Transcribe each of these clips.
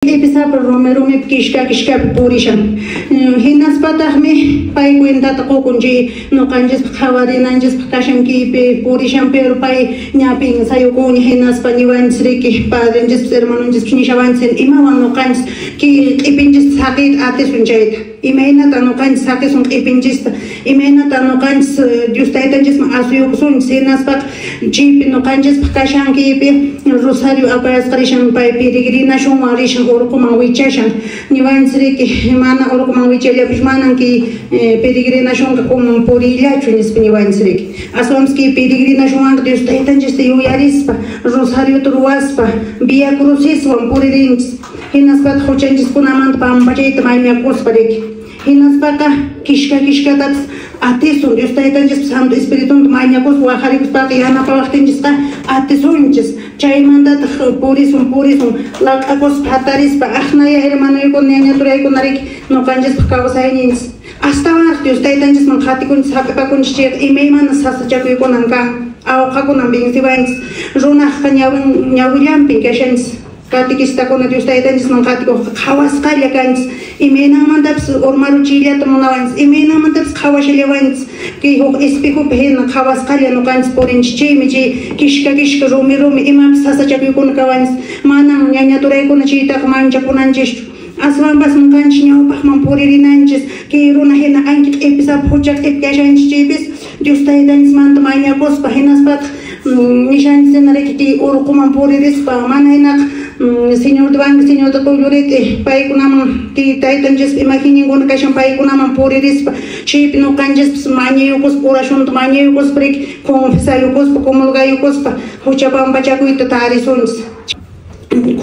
Empezar por Romero me kishka purishan. Hinas patahme pai cuenta toko kunji no kanjes khawarinanjes pakashan ki pe purishan pero pai nyaping sayo kun hinas paniwan sriki padrenjes hermanonjes pinishawan sen imawan no kanjes ki ipinjes sakit ates unjait. Imena tano kanjes sakit sun ipinjes imena tano kanjes justaitanjes ma asuyo sun senas pak chip no kanjes pakashan ki pe rosario apas karishan pai pirigrina shon marishan orukuma wichashan niwan sriki mana orukuma wichelia pishmanan ki peregrinación como porilla chunis niwan sriki asomski peregrinación deustaitanjes de uyarispa rosario truaspa via crucis wan puririns hinas pat khochanjis kunamant pampachait maimya kospareki hinas pata kishka tat atesun de ustaitanjes santo espiritum maimya kos waharix pat yana pawachtinjis ta atesunjis chaymanta purisum lakakos patarispa akhnaya hermano con niña turay con narik no kanjes pakawasainins hasta ahora ustaitanjes man khatikun sakapakun chik imeyman sasachakuy konanka awqakunan binsiwans runa nyawillan pinkashans katikista con ustaitanjes man khatiko khawasqalla kans imeynamantapis ormaru chillata munawans imeynamantapis khawashallawans ki huk espejo pehena khawasqalla no kans porinch chimichi kishka rumi imapis sasachakuy konakawans manam ñañaturaykuna chiytaqa manchakunanchis aswambas kanchi ñawpaqman puririnanchis ki runa hina anki q'ipisa huchak q'ipkashanchis Diostaitanchis manta mañakuspa hinaspat nishanchisinariki urukuman puririspa mana hinaq señor Duan señor Toyurete paykunaman ki taytanchis imagininkuna kashan paykunaman puririspa chip no kanchis mañayukus urashunta mañayukusprik confesayukuspa comulgayukuspa huchapamachakuyta tarisunchis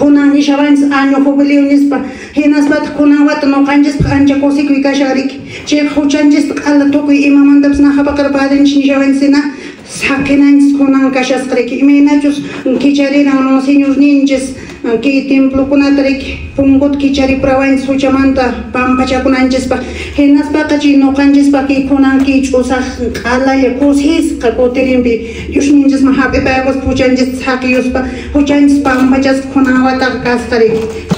kunan nishavans año jubileunispa hinaspat kunawata no kanchis ancha kosikuy kasharik chek huchanchis qala tukuy imamantapas nahapaqar padrinchis nishavansina sakinanchis kunan kashasqariki imaynachus kichariran no señor ninchis ki templokunatarik pungut kichariprawanchis huchamanta pampachakunanchispa hinaspaqa chay noqanchispa ki kunan ki ch'usaq q'alaya kusisqa kutirinpi yushninchis hap'ipaykus huchanchis saqiyuspa huchanchis pampachas kunawata kasqariki